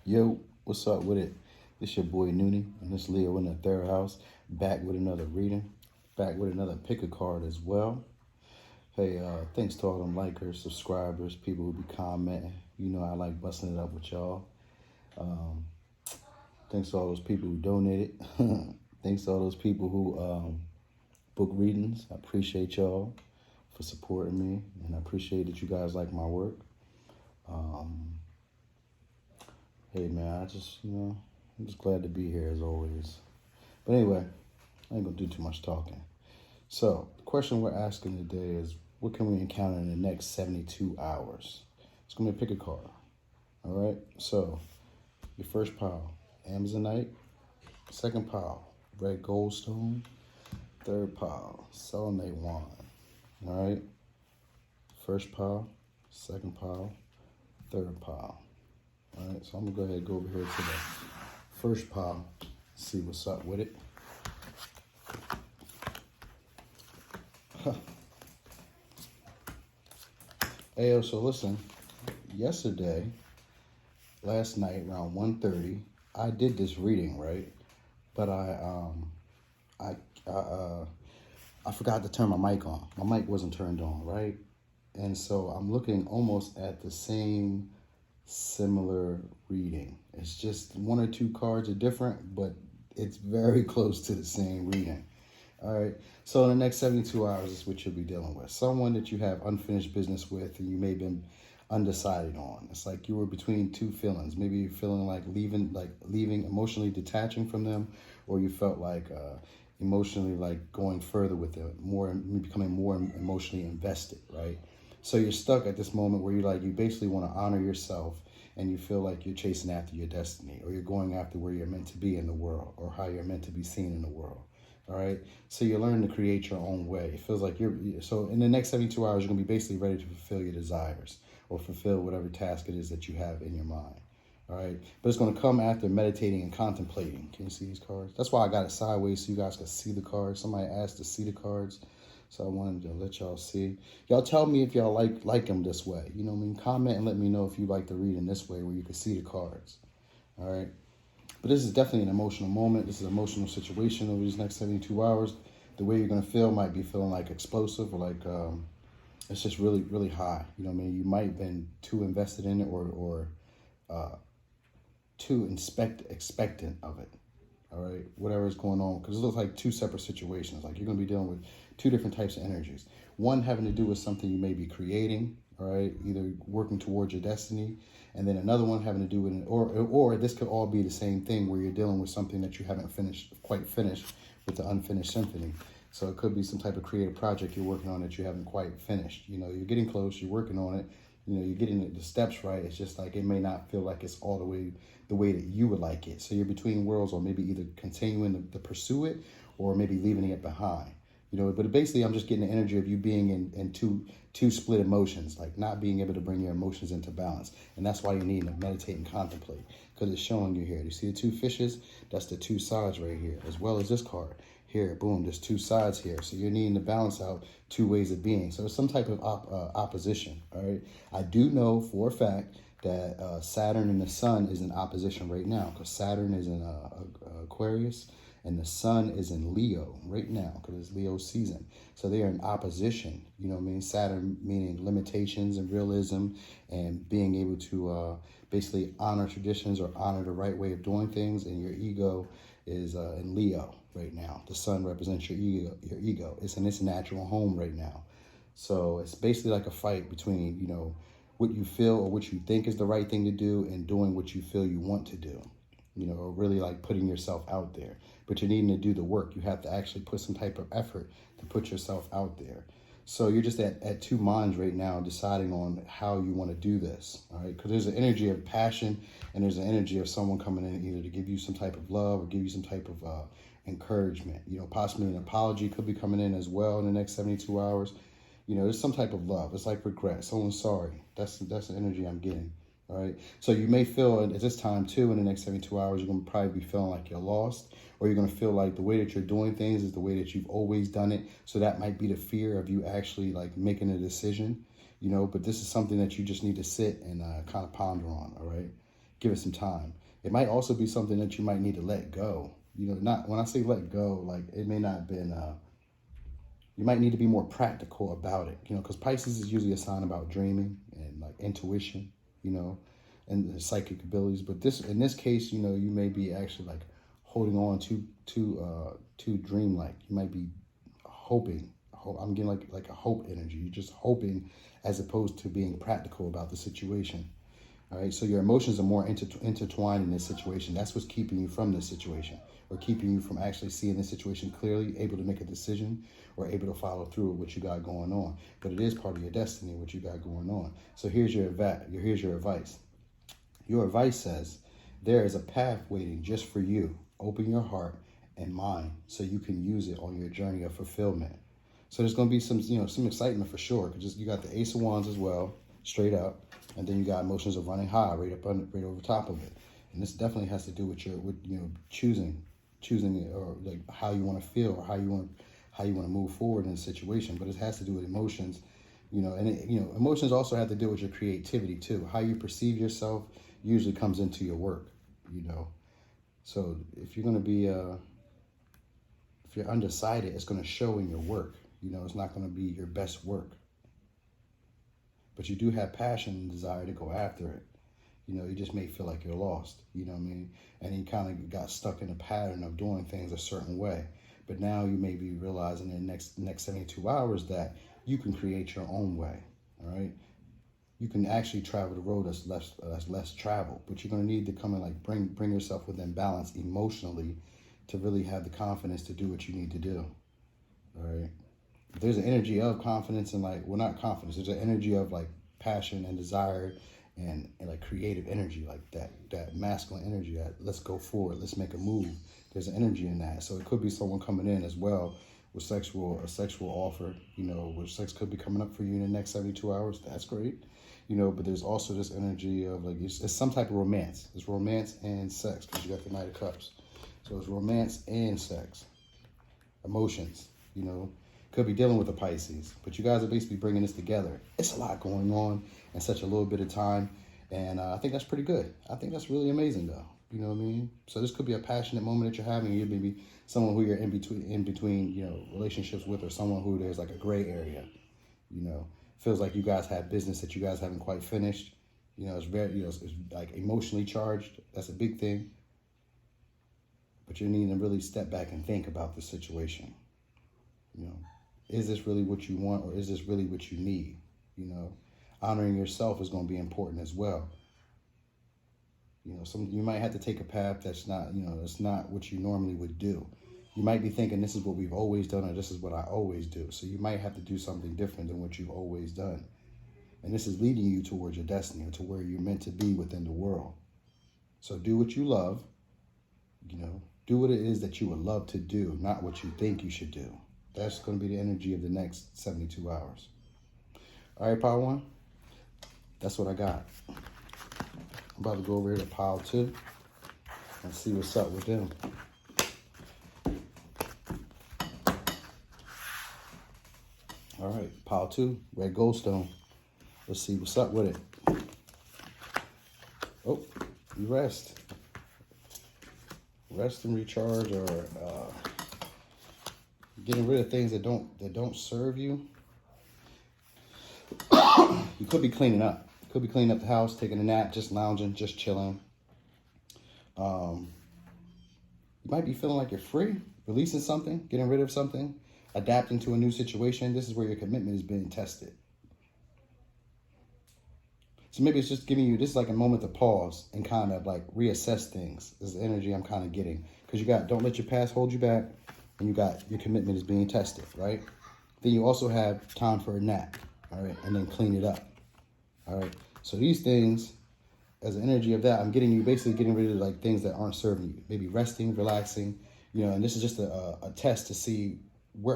Yo, what's up with it? This your boy Noonie, and this Leo in the third house, back with another reading, back with another pick a card as well. Hey, thanks to all them likers, subscribers, people who be commenting. You know I like busting it up with y'all. Thanks to all those people who donated. Thanks to all those people who book readings. I appreciate y'all for supporting me, and I appreciate that you guys like my work. Hey man, I'm just glad to be here as always. But anyway, I ain't gonna do too much talking. So the question we're asking today is, what can we encounter in the next 72 hours? It's gonna be a pick a card. All right. So your first pile, Amazonite. Second pile, red goldstone. Third pile, selenite wand. All right. First pile, second pile, third pile. All right, so I'm gonna go ahead and go over here to the first pile, see what's up with it. Hey, so listen, last night around 1:30, I did this reading, right? But I forgot to turn my mic on. My mic wasn't turned on, right? And so I'm looking almost at the same similar reading. It's just one or two cards are different, but it's very close to the same reading. All right. So in the next 72 hours is what you'll be dealing with. Someone that you have unfinished business with and you may have been undecided on. It's like you were between two feelings. Maybe you're feeling like leaving, emotionally detaching from them, or you felt like emotionally like going further with them, becoming more emotionally invested, right? So you're stuck at this moment where you basically want to honor yourself and you feel like you're chasing after your destiny, or you're going after where you're meant to be in the world, or how you're meant to be seen in the world. All right. So you're learning to create your own way. It feels like so in the next 72 hours, you're going to be basically ready to fulfill your desires or fulfill whatever task it is that you have in your mind. All right. But it's going to come after meditating and contemplating. Can you see these cards? That's why I got it sideways so you guys can see the cards. Somebody asked to see the cards, so I wanted to let y'all see. Y'all tell me if y'all like them this way. You know what I mean? Comment and let me know if you like to read in this way where you can see the cards. All right. But this is definitely an emotional moment. This is an emotional situation over these next 72 hours. The way you're going to feel might be feeling like explosive, or like it's just really, really high. You know what I mean? You might have been too invested in it, or too expectant of it. All right, whatever is going on, because it looks like two separate situations. Like you're going to be dealing with two different types of energies. One having to do with something you may be creating, all right, either working towards your destiny, and then another one having to do with or this could all be the same thing where you're dealing with something that you haven't quite finished with the unfinished symphony. So it could be some type of creative project you're working on that you haven't quite finished. You know, you're getting close, you're working on it. You know, you're getting the steps right. It's just like it may not feel like it's all the way that you would like it. So you're between worlds, or maybe either continuing to pursue it or maybe leaving it behind. You know, but basically I'm just getting the energy of you being in two split emotions, like not being able to bring your emotions into balance. And that's why you need to meditate and contemplate, because it's showing you here. You see the two fishes? That's the two sides right here, as well as this card. Here, boom, there's two sides here. So you're needing to balance out two ways of being. So it's some type of opposition, all right? I do know for a fact that Saturn and the Sun is in opposition right now, because Saturn is in Aquarius and the Sun is in Leo right now, because it's Leo season. So they are in opposition, you know what I mean? Saturn meaning limitations and realism and being able to basically honor traditions or honor the right way of doing things, and your ego is in Leo right now. The Sun represents your ego. It's in its natural home right now. So it's basically like a fight between, you know, what you feel or what you think is the right thing to do and doing what you feel you want to do, you know, or really like putting yourself out there. But you're needing to do the work. You have to actually put some type of effort to put yourself out there. So you're just at two minds right now, deciding on how you want to do this, all right? Because there's an energy of passion and there's an energy of someone coming in either to give you some type of love or give you some type of encouragement. You know, possibly an apology could be coming in as well in the next 72 hours. You know, there's some type of love. It's like regret. Someone's sorry. That's the energy I'm getting, all right? So you may feel at this time, too, in the next 72 hours, you're going to probably be feeling like you're lost, or you're going to feel like the way that you're doing things is the way that you've always done it. So that might be the fear of you actually, like, making a decision, you know? But this is something that you just need to sit and kind of ponder on, all right? give it some time. It might also be something that you might need to let go. You know, not when I say let go, like it may not have been, you might need to be more practical about it, you know, because Pisces is usually a sign about dreaming and like intuition, you know, and the psychic abilities. But in this case, you know, you may be actually like holding on too dreamlike. You might be hoping. I'm getting like a hope energy. You're just hoping as opposed to being practical about the situation. All right, so your emotions are more intertwined in this situation. That's what's keeping you from this situation, or keeping you from actually seeing the situation clearly, able to make a decision, or able to follow through with what you got going on. But it is part of your destiny, what you got going on. So here's your advice. Your advice says, there is a path waiting just for you. Open your heart and mind so you can use it on your journey of fulfillment. So there's going to be some excitement for sure. Because you got the Ace of Wands as well, straight up. And then you got emotions of running high right over top of it. And this definitely has to do with choosing it, or like how you want to feel, or how you want to move forward in a situation. But it has to do with emotions, you know, and emotions also have to do with your creativity too. How you perceive yourself usually comes into your work, you know. So if you're going to be, if you're undecided, it's going to show in your work. You know, it's not going to be your best work. But you do have passion and desire to go after it. You know, you just may feel like you're lost, you know what I mean? And you kind of got stuck in a pattern of doing things a certain way. But now you may be realizing in the next 72 hours that you can create your own way, all right? You can actually travel the road that's less traveled, but you're going to need to come and like bring yourself within balance emotionally to really have the confidence to do what you need to do, all right? There's an energy of confidence and not confidence. There's an energy of like passion and desire and like creative energy, like that masculine energy that let's go forward, let's make a move. There's an energy in that. So it could be someone coming in as well with a sexual offer, you know, where sex could be coming up for you in the next 72 hours. That's great. You know, but there's also this energy of like, it's some type of romance. It's romance and sex because you got the Knight of Cups. So it's romance and sex. Emotions, you know. Could be dealing with a Pisces, but you guys are basically bringing this together. It's a lot going on in such a little bit of time, and I think that's pretty good. I think that's really amazing, though. You know what I mean? So this could be a passionate moment that you're having. You may be someone who you're in between, you know, relationships with, or someone who there's like a gray area. You know, feels like you guys have business that you guys haven't quite finished. You know, it's very, you know, it's like emotionally charged. That's a big thing. But you need to really step back and think about the situation. You know. Is this really what you want, or is this really what you need? You know, honoring yourself is going to be important as well. You know, you might have to take a path that's not, you know, that's not what you normally would do. You might be thinking this is what we've always done, or this is what I always do. So you might have to do something different than what you've always done. And this is leading you towards your destiny, or to where you're meant to be within the world. So do what you love, you know, do what it is that you would love to do, not what you think you should do. That's going to be the energy of the next 72 hours. All right, pile one. That's what I got. I'm about to go over here to pile two and see what's up with them. All right, pile two, red goldstone. Let's see what's up with it. Oh, you rest. Rest and recharge, or getting rid of things that don't serve you. You could be cleaning up. You could be cleaning up the house, taking a nap, just lounging, just chilling. You might be feeling like you're free, releasing something, getting rid of something, adapting to a new situation. This is where your commitment is being tested. So maybe it's just giving you, this is like a moment to pause and kind of like reassess things. This is the energy I'm kind of getting. Because you got, don't let your past hold you back. And you got, your commitment is being tested, right? Then you also have time for a nap, all right? And then clean it up, all right? So these things, as an energy of that, I'm getting you basically getting rid of like things that aren't serving you. Maybe resting, relaxing, you know, and this is just a test to see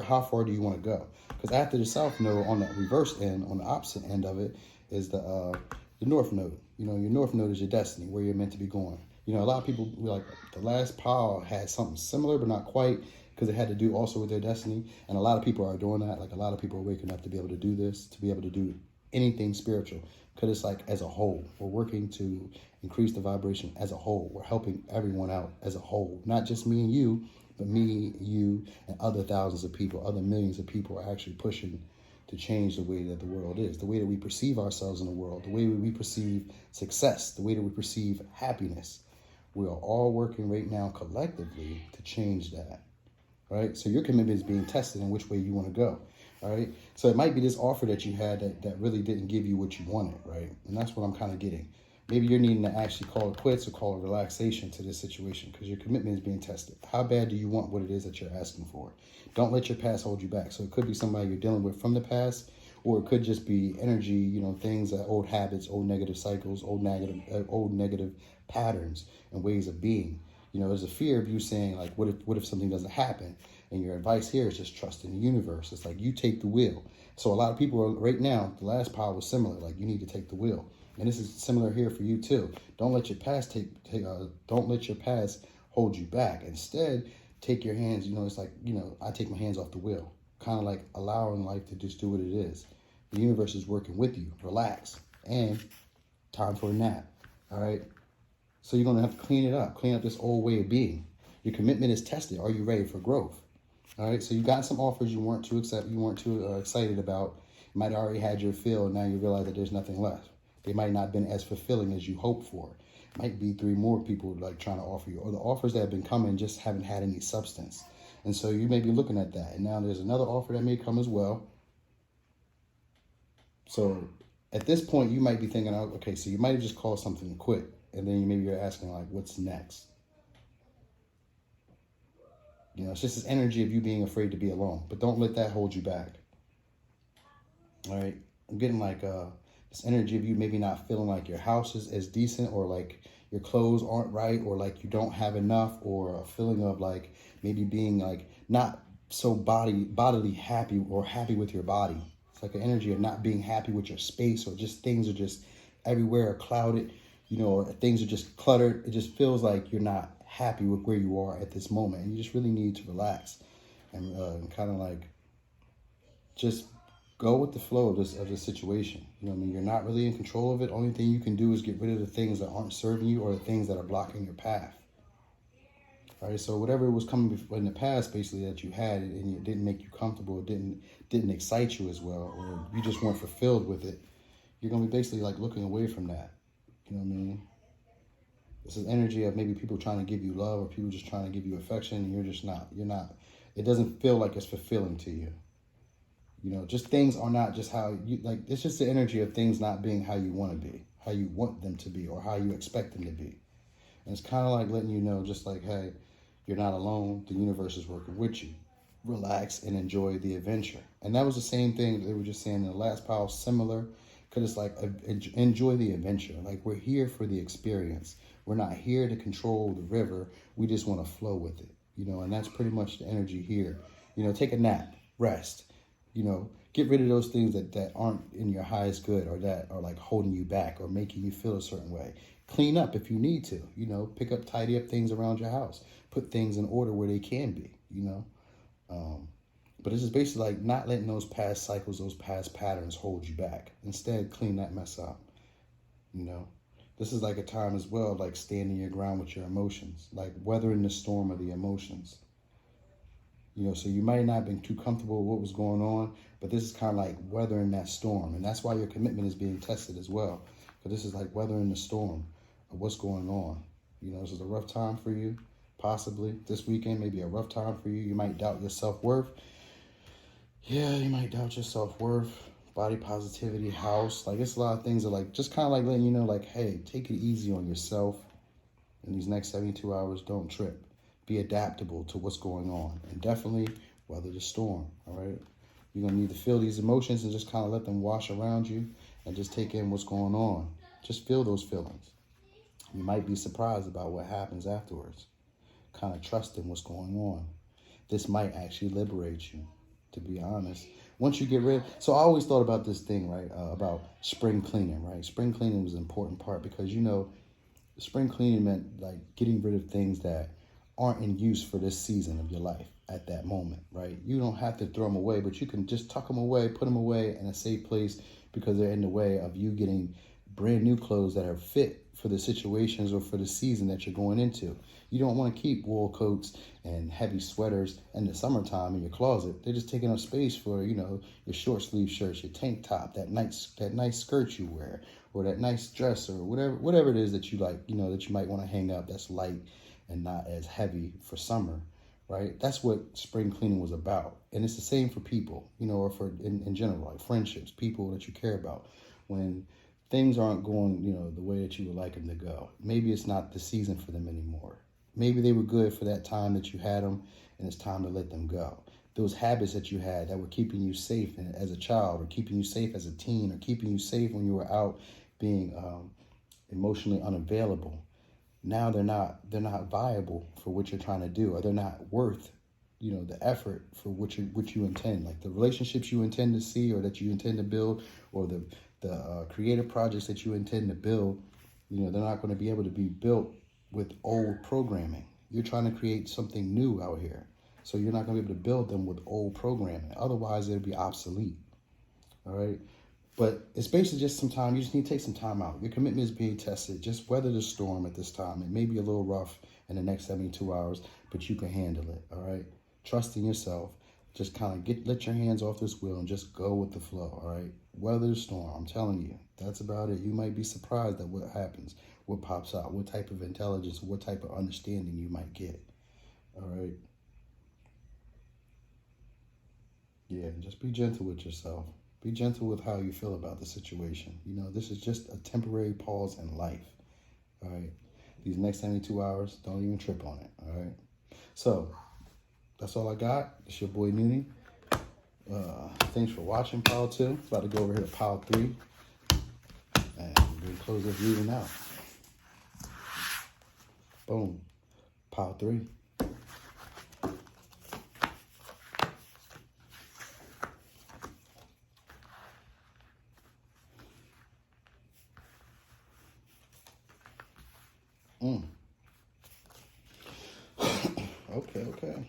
how far do you want to go? Because after the South Node, on the reverse end, on the opposite end of it, is the North Node. You know, your North Node is your destiny, where you're meant to be going. You know, a lot of people, like, the last pile had something similar, but not quite, because it had to do also with their destiny. And a lot of people are doing that. Like, a lot of people are waking up to be able to do this, to be able to do anything spiritual, because it's like as a whole, we're working to increase the vibration as a whole. We're helping everyone out as a whole, not just me and you, but me, you, and other thousands of people, other millions of people are actually pushing to change the way that the world is, the way that we perceive ourselves in the world, the way we perceive success, the way that we perceive happiness. We are all working right now collectively to change that, right? So your commitment is being tested in which way you want to go, all right? So it might be this offer that you had that really didn't give you what you wanted, right? And that's what I'm kind of getting. Maybe you're needing to actually call it quits or call it relaxation to this situation because your commitment is being tested. How bad do you want what it is that you're asking for? Don't let your past hold you back. So it could be somebody you're dealing with from the past, or it could just be energy, you know, things, old habits, old negative cycles, old negative patterns and ways of being. You know, there's a fear of you saying, like, what if something doesn't happen? And your advice here is just trust in the universe. It's like you take the wheel. So a lot of people are right now, the last pile was similar, like you need to take the wheel. And this is similar here for you too. Don't let your past don't let your past hold you back. Instead, take your hands, you know, it's like, you know, I take my hands off the wheel, kind of like allowing life to just do what it is. The universe is working with you. Relax. And time for a nap. All right. So you're going to have to clean up this old way of being. Your commitment is tested. Are you ready for growth? All right. So you got some offers you weren't too excited about. You might have already had your fill. And now you realize that there's nothing left. They might not have been as fulfilling as you hoped for. Might be 3 more people like trying to offer you, or the offers that have been coming just haven't had any substance. And so you may be looking at that. And now there's another offer that may come as well. So at this point, you might be thinking, okay, so you might have just called something to quit. And then maybe you're asking, like, what's next? You know, it's just this energy of you being afraid to be alone. But don't let that hold you back. All right? I'm getting like this energy of you maybe not feeling like your house is as decent, or like your clothes aren't right, or like you don't have enough, or a feeling of like maybe being like not so bodily happy or happy with your body. It's like an energy of not being happy with your space, or just things are just everywhere or clouded, you know, or things are just cluttered. It just feels like you're not happy with where you are at this moment. And you just really need to relax and kind of like just go with the flow of this situation. You know what I mean? You're not really in control of it. Only thing you can do is get rid of the things that aren't serving you, or the things that are blocking your path. All right, so whatever was coming in the past, basically, that you had and it didn't make you comfortable, it didn't excite you as well, or you just weren't fulfilled with it, you're going to be basically like looking away from that. You know what I mean? This is energy of maybe people trying to give you love, or people just trying to give you affection, and you're not. It doesn't feel like it's fulfilling to you. You know, just things are not just how you like. It's just the energy of things not being how you want to be, how you want them to be, or how you expect them to be. And it's kind of like letting you know, just like, hey, you're not alone. The universe is working with you. Relax and enjoy the adventure. And that was the same thing that they were just saying in the last pile, similar, because it's like, enjoy the adventure. Like, we're here for the experience. We're not here to control the river. We just want to flow with it, you know, and that's pretty much the energy here. You know, take a nap, rest. You know, get rid of those things that aren't in your highest good, or that are like holding you back or making you feel a certain way. Clean up if you need to, you know, tidy up things around your house. Put things in order where they can be, you know. But it's just basically like not letting those past cycles, those past patterns hold you back. Instead, clean that mess up, you know. This is like a time as well, like standing your ground with your emotions, like weathering the storm of the emotions. You know, so you might not have been too comfortable with what was going on, but this is kind of like weathering that storm. And that's why your commitment is being tested as well. Because this is like weathering the storm of what's going on. You know, this is a rough time for you. Possibly this weekend, maybe a rough time for you. You might doubt your self-worth. Yeah, you might doubt your self-worth, body positivity, house. Like, it's a lot of things that like, just kind of like letting you know, like, hey, take it easy on yourself. In these next 72 hours, don't trip. Be adaptable to what's going on, and definitely weather the storm. All right, you're gonna need to feel these emotions and just kind of let them wash around you, and just take in what's going on. Just feel those feelings. You might be surprised about what happens afterwards. Kind of trust in what's going on. This might actually liberate you, to be honest. Once you get rid, so I always thought about this thing, right? About spring cleaning, right? Spring cleaning was an important part because, you know, spring cleaning meant like getting rid of things that aren't in use for this season of your life at that moment, right? You don't have to throw them away, but you can just tuck them away, put them away in a safe place because they're in the way of you getting brand new clothes that are fit for the situations or for the season that you're going into. You don't want to keep wool coats and heavy sweaters in the summertime in your closet. They're just taking up space for, your short sleeve shirts, your tank top, that nice skirt you wear, or that nice dress, or whatever it is that you like, that you might want to hang up that's light and not as heavy for summer, right? That's what spring cleaning was about. And it's the same for people, or for in general, like friendships, people that you care about. When things aren't going, the way that you would like them to go, maybe it's not the season for them anymore. Maybe they were good for that time that you had them, and it's time to let them go. Those habits that you had that were keeping you safe as a child, or keeping you safe as a teen, or keeping you safe when you were out being emotionally unavailable. Now they're not viable for what you're trying to do, or they're not worth, the effort for what you intend. Like the relationships you intend to see, or that you intend to build, or the creative projects that you intend to build, they're not going to be able to be built with old programming. You're trying to create something new out here. So you're not going to be able to build them with old programming. Otherwise, it'll be obsolete. All right? But it's basically just some time. You just need to take some time out. Your commitment is being tested. Just weather the storm at this time. It may be a little rough in the next 72 hours, but you can handle it. All right? Trust in yourself. Just kind of let your hands off this wheel and just go with the flow. All right? Weather the storm. I'm telling you. That's about it. You might be surprised at what happens, what pops out, what type of intelligence, what type of understanding you might get. All right? Yeah, just be gentle with yourself. Be gentle with how you feel about the situation. This is just a temporary pause in life. All right? These next 72 hours, don't even trip on it. All right? So, that's all I got. It's your boy Noonie. Thanks for watching Pile 2. About to go over here to Pile 3. And we're going to close this reading out. Boom. Pile 3. Okay.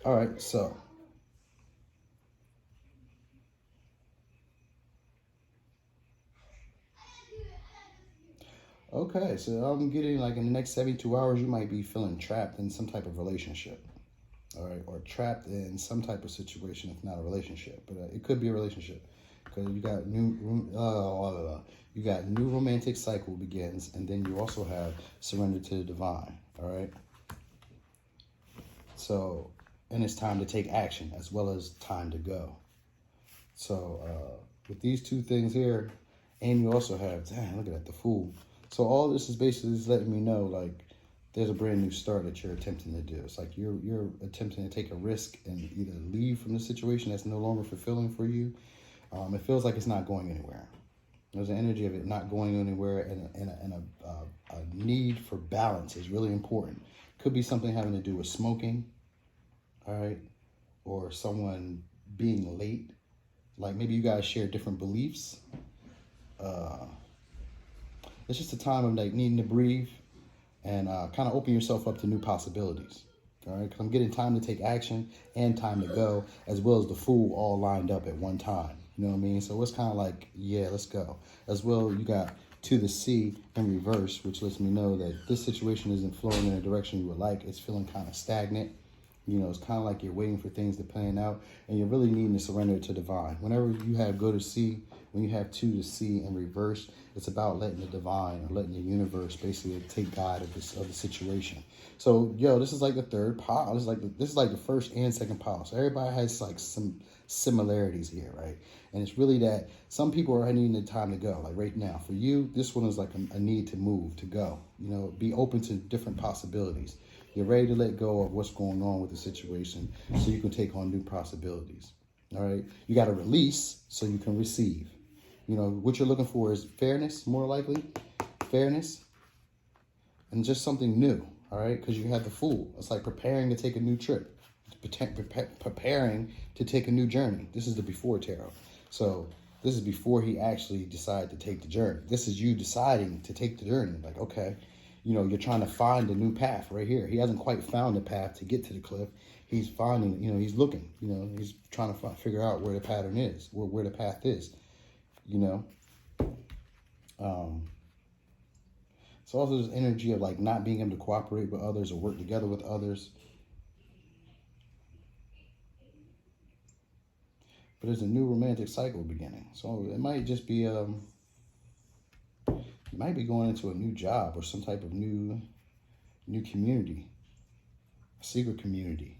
All right, so I'm getting like in the next 72 hours, you might be feeling trapped in some type of relationship. All right, or trapped in some type of situation, if not a relationship, but it could be a relationship, because you got new romantic cycle begins, and then you also have surrender to the divine. All right, so and it's time to take action as well as time to go. So with these two things here, and you also have, look at that, the Fool. So all this is basically just letting me know, like, there's a brand new start that you're attempting to do. It's like you're attempting to take a risk and either leave from the situation that's no longer fulfilling for you. It feels like it's not going anywhere. There's an energy of it not going anywhere, and a need for balance is really important. Could be something having to do with smoking, all right, or someone being late. Like maybe you guys share different beliefs. It's just a time of like needing to breathe and kind of open yourself up to new possibilities. All right, because I'm getting time to take action and time to go, as well as the Fool all lined up at one time. You know what I mean? So it's kind of like, yeah, let's go. As well, you got to the sea in reverse, which lets me know that this situation isn't flowing in a direction you would like. It's feeling kind of stagnant. It's kind of like you're waiting for things to plan out, and you're really needing to surrender to divine. Whenever you have go to sea, when you have to the sea in reverse, it's about letting the divine or letting the universe basically take guide of the situation. So, this is like the third pile. This is like the first and second pile. So everybody has like some similarities here, right? And it's really that some people are needing the time to go. Like right now, for you, this one is like a need to move, to go. Be open to different possibilities. You're ready to let go of what's going on with the situation so you can take on new possibilities. All right? You got to release so you can receive. What you're looking for is fairness, more likely. Fairness. And just something new. All right? Because you have the Fool. It's like preparing to take a new trip. Preparing to take a new journey. This is the before tarot. So this is before he actually decided to take the journey. This is you deciding to take the journey. Like, okay, you know, you're trying to find a new path right here. He hasn't quite found the path to get to the cliff. He's finding, you know, he's looking, you know, he's trying to figure out where the pattern is, where the path is, you know. So also this energy of like not being able to cooperate with others or work together with others. But there's a new romantic cycle beginning. So it might just be, you might be going into a new job or some type of new community, a secret community,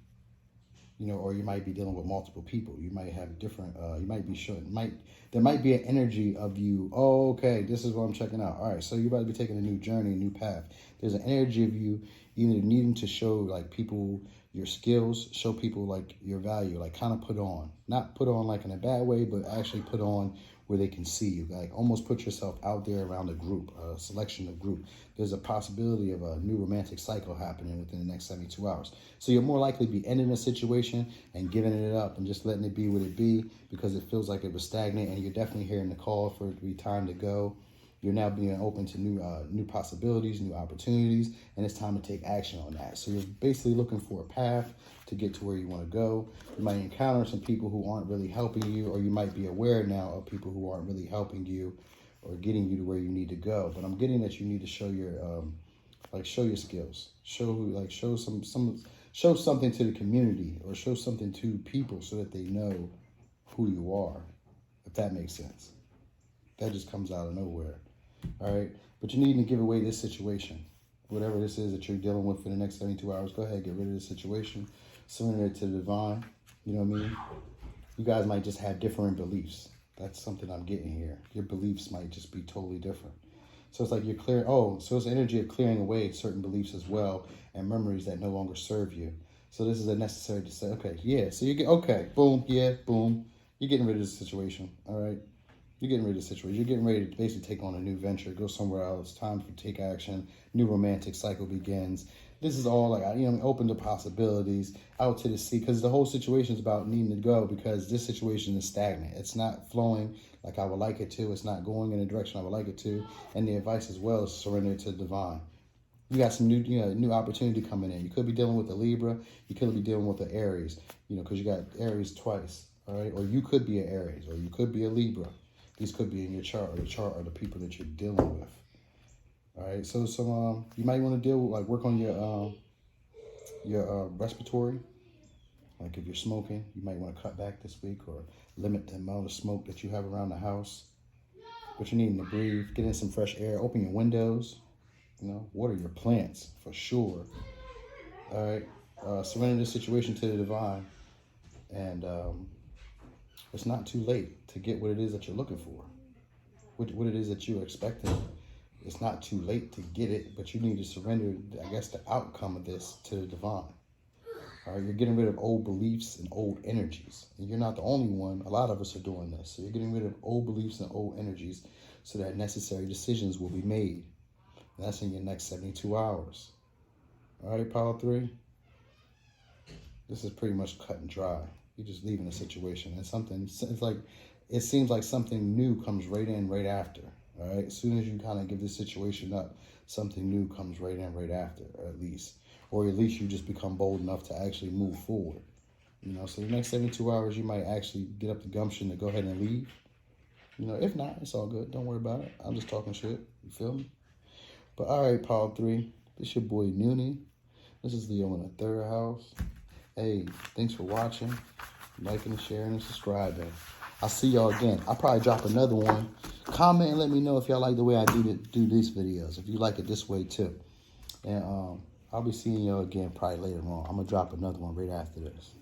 you know, or you might be dealing with multiple people. You might have different, you might be showing, there might be an energy of you, oh, okay, this is what I'm checking out. All right, so you're about to be taking a new journey, a new path. There's an energy of you either needing to show like people your skills, show people like your value, like kind of put on, not put on like in a bad way, but actually put on where they can see you, like almost put yourself out there around a group, a selection of group. There's a possibility of a new romantic cycle happening within the next 72 hours. So you'll more likely be ending a situation and giving it up and just letting it be what it be because it feels like it was stagnant, and you're definitely hearing the call for it to be time to go. You're now being open to new possibilities, new opportunities, and it's time to take action on that. So you're basically looking for a path to get to where you want to go. You might encounter some people who aren't really helping you, or you might be aware now of people who aren't really helping you or getting you to where you need to go. But I'm getting that you need to show your show your skills, show something to the community or show something to people so that they know who you are, if that makes sense. That just comes out of nowhere. All right, but you need to give away this situation. Whatever this is that you're dealing with for the next 72 hours, go ahead, get rid of this situation. Surrender it to the divine. You know what I mean? You guys might just have different beliefs. That's something I'm getting here. Your beliefs might just be totally different. So it's like you're clear. Oh, so it's the energy of clearing away certain beliefs as well and memories that no longer serve you. So this is a necessary to say, okay, yeah. So you get, okay, boom, yeah, boom. You're getting rid of this situation, all right? You're getting rid of the situation. You're getting ready to basically take on a new venture, go somewhere else. Time for take action. New romantic cycle begins. This is all like, you know, open to possibilities, out to the sea, because the whole situation is about needing to go because this situation is stagnant. It's not flowing like I would like it to. It's not going in the direction I would like it to. And the advice as well is surrender to the divine. You got some new opportunity coming in. You could be dealing with a Libra. You could be dealing with an Aries, you know, because you got Aries twice, all right? Or you could be an Aries, or you could be a Libra. These could be in your chart, or the chart of the people that you're dealing with. All right, so you might want to work on your respiratory. Like if you're smoking, you might want to cut back this week or limit the amount of smoke that you have around the house. But you're needing to breathe, get in some fresh air, open your windows, you know, water your plants for sure. All right, surrender the situation to the divine, and it's not too late to get what it is that you're looking for, what it is that you're expecting. It's not too late to get it, but you need to surrender, I guess, the outcome of this to the divine. All right, you're getting rid of old beliefs and old energies. And you're not the only one. A lot of us are doing this. So you're getting rid of old beliefs and old energies so that necessary decisions will be made. And that's in your next 72 hours. All right, Power 3? This is pretty much cut and dry. You're just leaving a situation. And it seems like something new comes right in right after. All right, as soon as you kind of give this situation up, something new comes right in right after, at least. Or at least you just become bold enough to actually move forward. You know, so the next 72 hours, you might actually get up the gumption to go ahead and leave. You know, if not, it's all good. Don't worry about it. I'm just talking shit. You feel me? But all right, Power 3, this your boy Noonie. This is Leo in the third house. Hey, thanks for watching, liking, sharing, and subscribing. I'll see y'all again. I'll probably drop another one. Comment and let me know if y'all like the way I do these videos. If you like it this way too. And I'll be seeing y'all again probably later on. I'm going to drop another one right after this.